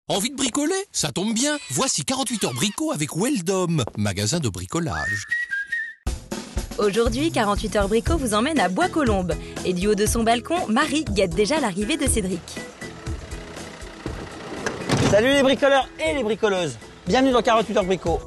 Envie de bricoler? Ça tombe bien. Voici 48 heures brico avec Weldom, magasin de bricolage. Aujourd'hui, 48 heures brico vous emmène à Bois-Colombes. Et du haut de son balcon, Marie guette déjà l'arrivée de Cédric. Salut les bricoleurs et les bricoleuses. Bienvenue dans 48 heures brico.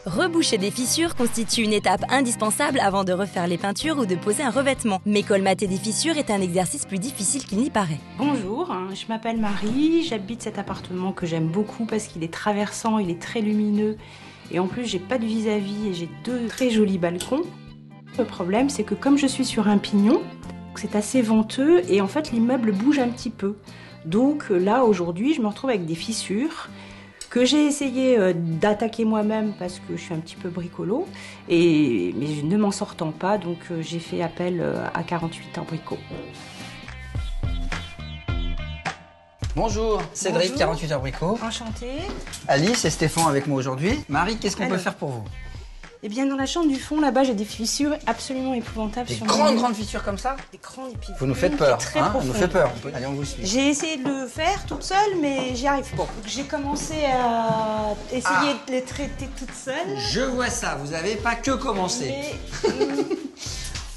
Reboucher des fissures constitue une étape indispensable avant de refaire les peintures ou de poser un revêtement. Mais colmater des fissures est un exercice plus difficile qu'il n'y paraît. Bonjour, je m'appelle Marie, j'habite cet appartement que j'aime beaucoup parce qu'il est traversant, il est très lumineux et en plus j'ai pas de vis-à-vis et j'ai deux très jolis balcons. Le problème c'est que comme je suis sur un pignon, c'est assez venteux et en fait l'immeuble bouge un petit peu. Donc là aujourd'hui je me retrouve avec des fissures que j'ai essayé d'attaquer moi-même parce que je suis un petit peu bricolo, mais ne m'en sortant pas, donc j'ai fait appel à 48 heures brico. Bonjour, Cédric, Bonjour. 48 heures brico. Enchantée. Alice et Stéphane avec moi aujourd'hui. Marie, qu'est-ce qu'on peut Alors. faire pour vous? Eh bien dans la chambre du fond là-bas j'ai des fissures absolument épouvantables. Des sur grandes fissures comme ça? Des grandes et puis Vous nous faites peur, très hein? On nous profondes. fait peur. Allez, on vous suit. J'ai essayé de le faire toute seule, mais j'y arrive pas. Donc j'ai commencé à essayer de les traiter toute seule. Je vois ça, vous n'avez pas que commencé. Mais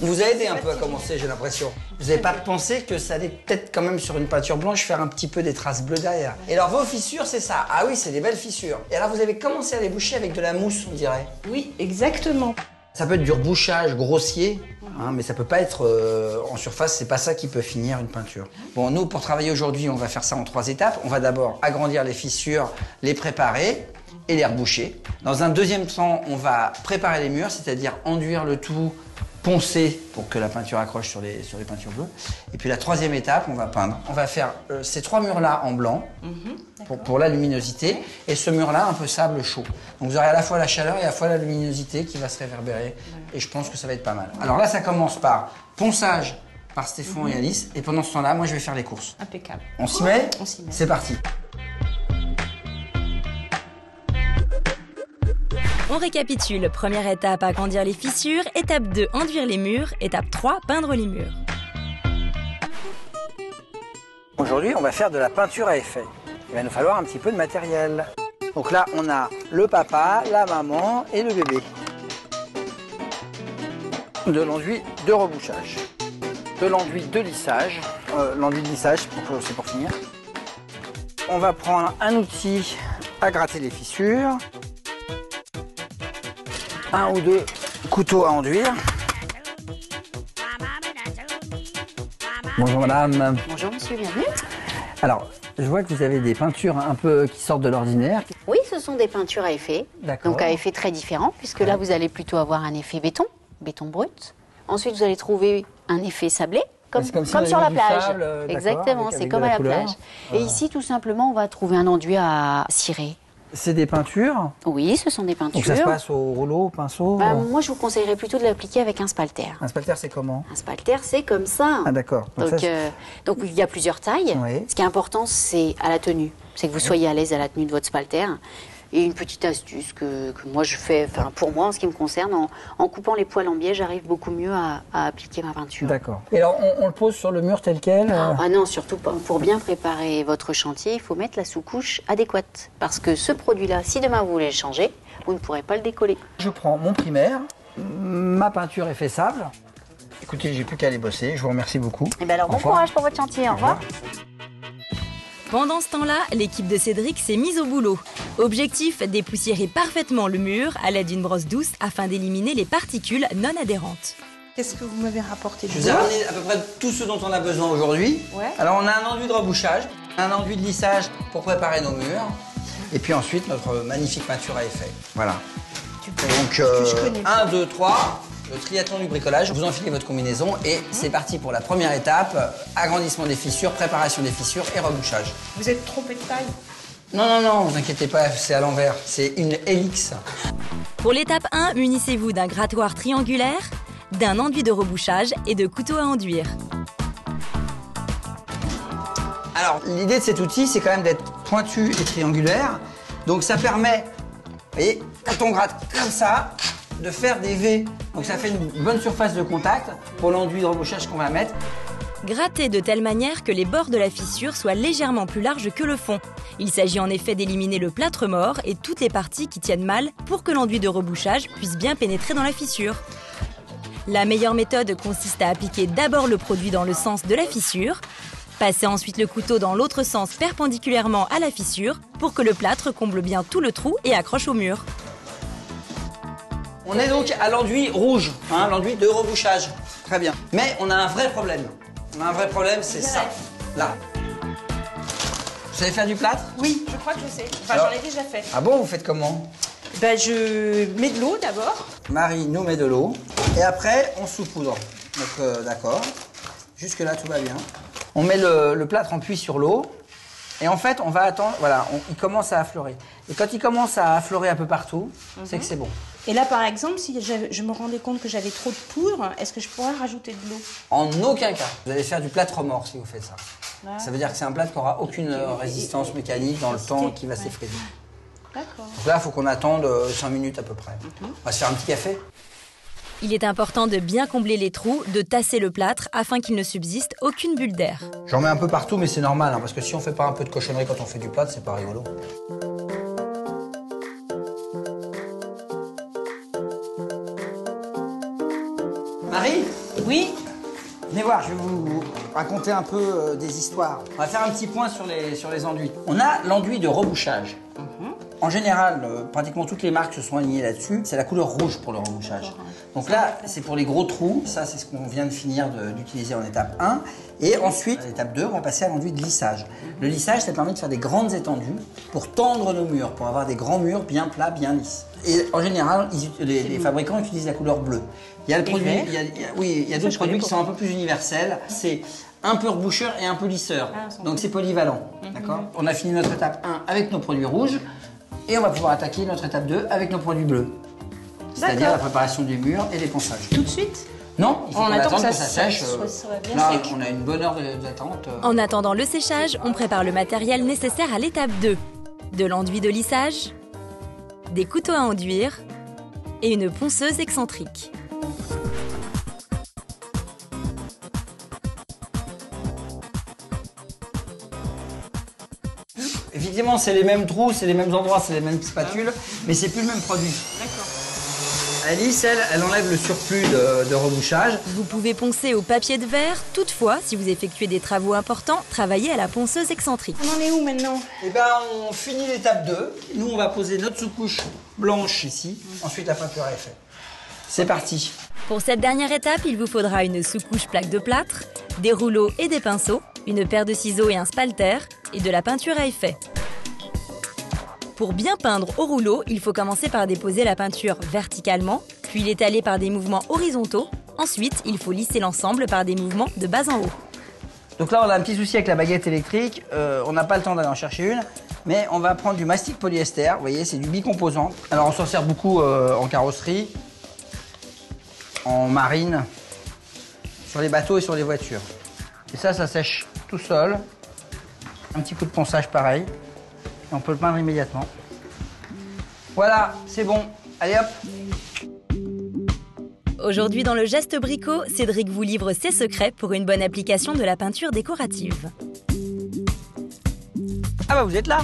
On vous a aidé un peu à commencer, j'ai l'impression. Vous n'avez pas pensé que ça allait peut-être quand même sur une peinture blanche faire un petit peu des traces bleues derrière. Et alors vos fissures, c'est ça? Ah oui, c'est des belles fissures. Et alors vous avez commencé à les boucher avec de la mousse, on dirait. oui, exactement. Ça peut être du rebouchage grossier, hein, mais ça peut pas être en surface, c'est pas ça qui peut finir une peinture. Bon, nous, pour travailler aujourd'hui, on va faire ça en 3 étapes. On va d'abord agrandir les fissures, les préparer et les reboucher. Dans un deuxième temps, on va préparer les murs, c'est-à-dire enduire le tout, poncer pour que la peinture accroche sur les peintures bleues. Et puis la troisième étape, on va peindre. On va faire ces 3 murs-là en blanc pour la luminosité et ce mur-là un peu sable chaud. Donc vous aurez à la fois la chaleur et à la fois la luminosité qui va se réverbérer et je pense que ça va être pas mal. Alors là, ça commence par ponçage par Stéphane et Alice et pendant ce temps-là, moi je vais faire les courses. Impeccable. On s'y met? On s'y met. C'est parti. On récapitule. Première étape, agrandir les fissures. Étape 2, enduire les murs. Étape 3, peindre les murs. Aujourd'hui, on va faire de la peinture à effet. Il va nous falloir un petit peu de matériel. Donc là, on a le papa, la maman et le bébé. De l'enduit de rebouchage. De l'enduit de lissage. L'enduit de lissage, c'est pour finir. On va prendre un outil à gratter les fissures. Un ou deux couteaux à enduire. Bonjour madame. Bonjour monsieur, bienvenue. Alors, je vois que vous avez des peintures un peu qui sortent de l'ordinaire. Oui, ce sont des peintures à effet, D'accord. donc à effet très différent, puisque là vous allez plutôt avoir un effet béton brut. Ensuite vous allez trouver un effet sablé, comme C'est comme si on sur avait la du plage. sable, d'accord, Exactement, avec c'est de comme la à la couleur. plage. Et ici tout simplement on va trouver un enduit à cirer. C'est des peintures. Oui, ce sont des peintures. Donc ça se passe au rouleau, au pinceau. Bah, moi je vous conseillerais plutôt de l'appliquer avec un spalter. Un spalter, c'est comment? Un spalter c'est comme ça. Ah d'accord. Donc, ça, c'est- donc il y a plusieurs tailles. Oui. Ce qui est important, c'est à la tenue. C'est que vous soyez à l'aise à la tenue de votre spalter. Et une petite astuce que moi je fais, enfin pour moi en ce qui me concerne, en coupant les poils en biais, j'arrive beaucoup mieux à appliquer ma peinture. D'accord. Et alors, on le pose sur le mur tel quel Ah non, surtout pas. Pour bien préparer votre chantier, il faut mettre la sous-couche adéquate. Parce que ce produit-là, si demain vous voulez le changer, vous ne pourrez pas le décoller. Je prends mon primaire, ma peinture est faisable. Écoutez, j'ai plus qu'à aller bosser. Je vous remercie beaucoup. Et bien alors Au bon revoir. courage pour votre chantier, au revoir. Pendant ce temps-là, l'équipe de Cédric s'est mise au boulot. Objectif, dépoussiérer parfaitement le mur à l'aide d'une brosse douce afin d'éliminer les particules non adhérentes. Qu'est-ce que vous m'avez rapporté de Je vous ai beau? ramené à peu près tout ce dont on a besoin aujourd'hui. Ouais. Alors, on a un enduit de rebouchage, un enduit de lissage pour préparer nos murs. Et puis ensuite, notre magnifique peinture à effet. Voilà. Donc, je connais 1, 2, 3, le triathlon du bricolage. Vous enfilez votre combinaison et c'est parti pour la première étape. Agrandissement des fissures, préparation des fissures et rebouchage. Vous êtes trompé de taille? Non, vous inquiétez pas, c'est à l'envers. C'est une hélice. Pour l'étape 1, munissez-vous d'un grattoir triangulaire, d'un enduit de rebouchage et de couteaux à enduire. Alors, l'idée de cet outil, c'est quand même d'être pointu et triangulaire. Donc ça permet, vous voyez, quand on gratte comme ça, de faire des V. Donc ça fait une bonne surface de contact pour l'enduit de rebouchage qu'on va mettre. Grattez de telle manière que les bords de la fissure soient légèrement plus larges que le fond. Il s'agit en effet d'éliminer le plâtre mort et toutes les parties qui tiennent mal pour que l'enduit de rebouchage puisse bien pénétrer dans la fissure. La meilleure méthode consiste à appliquer d'abord le produit dans le sens de la fissure, passer ensuite le couteau dans l'autre sens perpendiculairement à la fissure pour que le plâtre comble bien tout le trou et accroche au mur. On est donc à l'enduit rouge, l'enduit de rebouchage. Très bien. Mais on a un vrai problème. On a un vrai problème, c'est ça. Là. Vous savez faire du plâtre? Oui, je crois que je sais. Enfin, Alors, j'en ai déjà fait. Ah bon, vous faites comment? Ben, je mets de l'eau d'abord. Marie nous met de l'eau. Et après, on saupoudre. Donc, d'accord. Jusque-là, tout va bien. On met le plâtre en puits sur l'eau. Et en fait, on va attendre. Voilà, il commence à affleurer. Et quand il commence à affleurer un peu partout, c'est que c'est bon. Et là, par exemple, si je me rendais compte que j'avais trop de poudre, est-ce que je pourrais rajouter de l'eau? En aucun cas. Vous allez faire du plâtre mort si vous faites ça. Ah. Ça veut dire que c'est un plâtre qui n'aura aucune résistance mécanique dans le temps qui va s'effriter. D'accord. Donc là, il faut qu'on attende 5 minutes à peu près. On va se faire un petit café. Il est important de bien combler les trous, de tasser le plâtre afin qu'il ne subsiste aucune bulle d'air. J'en mets un peu partout, mais c'est normal, parce que si on fait pas un peu de cochonnerie quand on fait du plâtre, c'est pas rigolo. Marie? Oui. Venez voir, je vais vous raconter un peu des histoires. On va faire un petit point sur les enduits. On a l'enduit de rebouchage. En général, pratiquement toutes les marques se sont alignées là-dessus. C'est la couleur rouge pour le rebouchage. Donc là, c'est pour les gros trous. Ça, c'est ce qu'on vient de finir d'utiliser en étape 1. Et ensuite, à l'étape 2, on va passer à l'enduit de lissage. Le lissage, ça permet de faire des grandes étendues pour tendre nos murs, pour avoir des grands murs bien plats, bien lisses. Et en général, les fabricants utilisent la couleur bleue. Il y a le produit, il y a d'autres produits qui sont un peu plus universels. C'est un peu reboucheur et un peu lisseur. Donc c'est polyvalent. D'accord ? On a fini notre étape 1 avec nos produits rouges. Et on va pouvoir attaquer notre étape 2 avec nos produits bleus. C'est-à-dire la préparation du mur et les ponçages. Tout de suite? Non, il faut qu'on attende que ça sèche. Là, sec. on a une bonne heure d'attente. En attendant le séchage, on prépare le matériel nécessaire à l'étape 2. De l'enduit de lissage, des couteaux à enduire et une ponceuse excentrique. Effectivement, c'est les mêmes trous, c'est les mêmes endroits, c'est les mêmes spatules, mais c'est plus le même produit. D'accord. Alice, elle enlève le surplus de rebouchage. Vous pouvez poncer au papier de verre. Toutefois, si vous effectuez des travaux importants, travaillez à la ponceuse excentrique. On en est où maintenant? Eh bien, on finit l'étape 2. Nous, on va poser notre sous-couche blanche ici. Ensuite, la peinture est faite. C'est parti. Pour cette dernière étape, il vous faudra une sous-couche plaque de plâtre, des rouleaux et des pinceaux, une paire de ciseaux et un spalter, et de la peinture à effet. Pour bien peindre au rouleau, il faut commencer par déposer la peinture verticalement, puis l'étaler par des mouvements horizontaux. Ensuite, il faut lisser l'ensemble par des mouvements de bas en haut. Donc là, on a un petit souci avec la baguette électrique. On n'a pas le temps d'aller en chercher une, mais on va prendre du mastic polyester. Vous voyez, c'est du bicomposant. Alors, on s'en sert beaucoup en carrosserie, en marine, sur les bateaux et sur les voitures. Et ça sèche tout seul. Un petit coup de ponçage pareil. Et on peut le peindre immédiatement. Voilà, c'est bon. Allez hop. Aujourd'hui, dans le geste bricot, Cédric vous livre ses secrets pour une bonne application de la peinture décorative. Ah bah vous êtes là.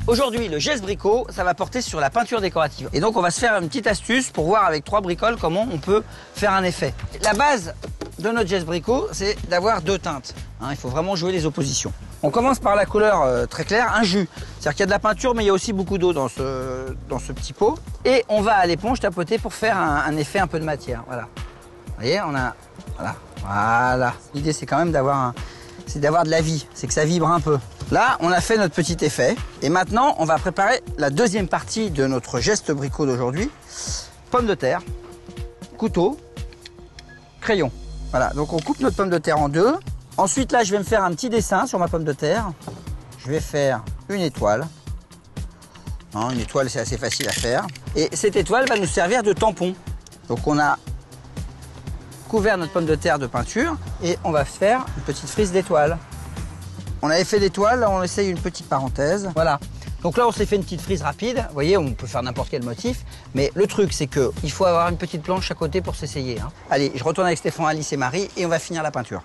Aujourd'hui, le geste bricot, ça va porter sur la peinture décorative. Et donc on va se faire une petite astuce pour voir avec 3 bricoles comment on peut faire un effet. La base de notre geste bricot, c'est d'avoir 2 teintes. Il faut vraiment jouer les oppositions. On commence par la couleur très claire, un jus. C'est-à-dire qu'il y a de la peinture, mais il y a aussi beaucoup d'eau dans ce petit pot. Et on va à l'éponge tapoter pour faire un effet un peu de matière. Voilà. Vous voyez, on a... Voilà. L'idée, c'est quand même d'avoir de la vie. C'est que ça vibre un peu. Là, on a fait notre petit effet. Et maintenant, on va préparer la deuxième partie de notre geste bricot d'aujourd'hui. Pomme de terre, couteau, crayon. Voilà, donc on coupe notre pomme de terre en 2. Ensuite, là, je vais me faire un petit dessin sur ma pomme de terre. Je vais faire une étoile. Une étoile, c'est assez facile à faire. Et cette étoile va nous servir de tampon. Donc, on a couvert notre pomme de terre de peinture et on va faire une petite frise d'étoiles. On avait fait l'étoile, là on essaye une petite parenthèse. Voilà. Donc là on s'est fait une petite frise rapide. Vous voyez, on peut faire n'importe quel motif. Mais le truc c'est qu'il faut avoir une petite planche à côté pour s'essayer. Hein. Allez, je retourne avec Stéphane, Alice et Marie et on va finir la peinture.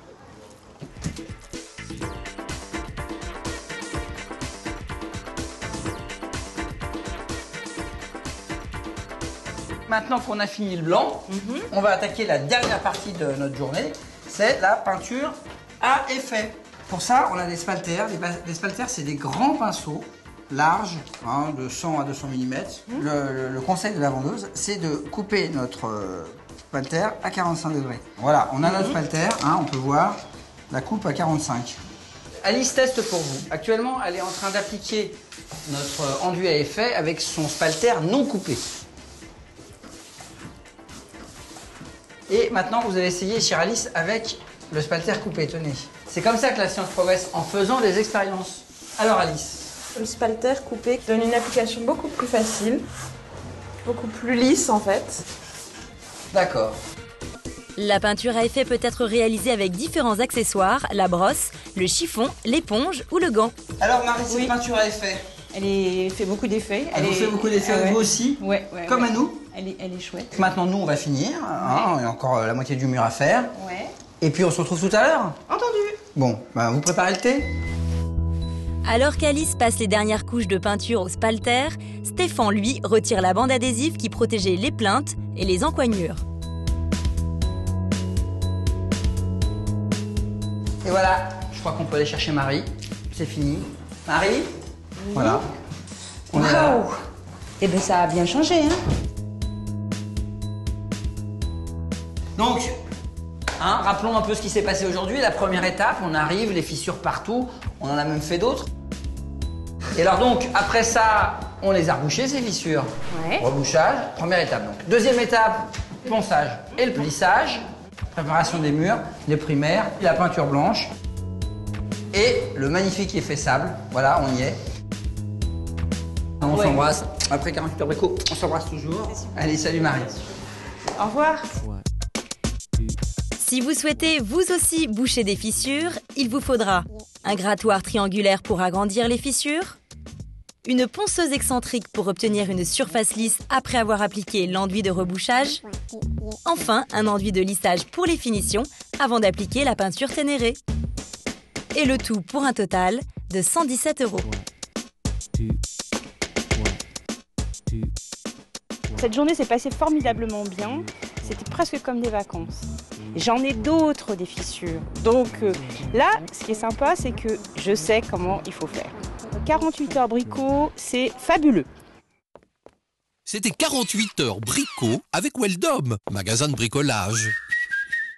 Maintenant qu'on a fini le blanc, on va attaquer la dernière partie de notre journée, c'est la peinture à effet. Pour ça, on a des spalters. Les spalters, c'est des grands pinceaux larges, hein, de 100 à 200 mm. Le conseil de la vendeuse, c'est de couper notre spalter à 45 degrés. Voilà, on a notre spalter, hein, on peut voir la coupe à 45. Alice teste pour vous. Actuellement, elle est en train d'appliquer notre enduit à effet avec son spalter non coupé. Et maintenant, vous allez essayer, chère Alice, avec le spalter coupé. Tenez. C'est comme ça que la science progresse, en faisant des expériences. Alors, Alice? Le spalter coupé donne une application beaucoup plus facile, beaucoup plus lisse en fait. D'accord. La peinture à effet peut être réalisée avec différents accessoires, la brosse, le chiffon, l'éponge ou le gant. Alors, Marie, cette Oui. peinture à effet, Elle fait beaucoup d'effets. elle vous fait beaucoup d'effets, vous aussi? Ouais, Comme à nous? Elle est chouette. Maintenant, nous, on va finir. Hein, il y a encore la moitié du mur à faire. Ouais. Et puis, on se retrouve tout à l'heure. Entendu. Bon, ben, vous préparez le thé? Alors qu'Alice passe les dernières couches de peinture au spalter, Stéphane, lui, retire la bande adhésive qui protégeait les plinthes et les encoignures. Et voilà, je crois qu'on peut aller chercher Marie. C'est fini. Marie? Voilà. On est là. Waouh! Eh bien, ça a bien changé, hein? Donc, hein, rappelons un peu ce qui s'est passé aujourd'hui. La première étape, on arrive, les fissures partout. On en a même fait d'autres. Et alors donc, après ça, on les a rebouchées, ces fissures. Ouais. Rebouchage, première étape donc. Deuxième étape, ponçage et le plissage. Préparation des murs, les primaires, la peinture blanche. Et le magnifique effet sable. Voilà, on y est. On s'embrasse. Après 48 heures brico, on s'embrasse toujours. Allez, salut Marie. Au revoir. Si vous souhaitez vous aussi boucher des fissures, il vous faudra un grattoir triangulaire pour agrandir les fissures, une ponceuse excentrique pour obtenir une surface lisse après avoir appliqué l'enduit de rebouchage, enfin un enduit de lissage pour les finitions avant d'appliquer la peinture ténérée. Et le tout pour un total de 117 €. Cette journée s'est passée formidablement bien. C'était presque comme des vacances. J'en ai d'autres des fissures. Donc là, ce qui est sympa, c'est que je sais comment il faut faire. 48 heures bricot, c'est fabuleux. C'était 48 heures brico avec Weldom, magasin de bricolage.